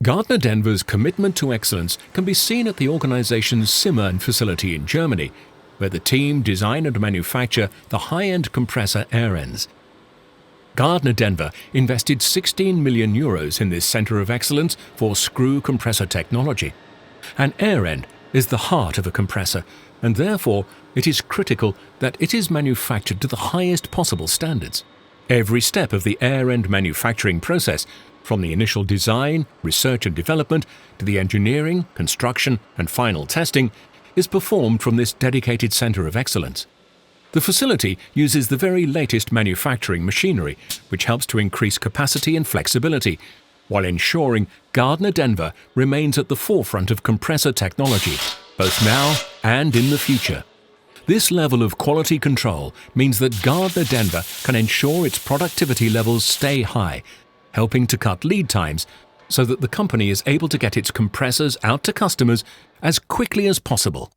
Gardner Denver's commitment to excellence can be seen at the organization's Simmern facility in Germany, where the team design and manufacture the high-end compressor airends. Gardner Denver invested 16 million euros in this center of excellence for screw compressor technology. An airend is the heart of a compressor, and therefore it is critical that it is manufactured to the highest possible standards. Every step of the airend manufacturing process, from the initial design, research and development, to the engineering, construction and final testing, is performed from this dedicated center of excellence. The facility uses the very latest manufacturing machinery, which helps to increase capacity and flexibility, while ensuring Gardner Denver remains at the forefront of compressor technology, both now and in the future. This level of quality control means that Gardner Denver can ensure its productivity levels stay high, helping to cut lead times so that the company is able to get its compressors out to customers as quickly as possible.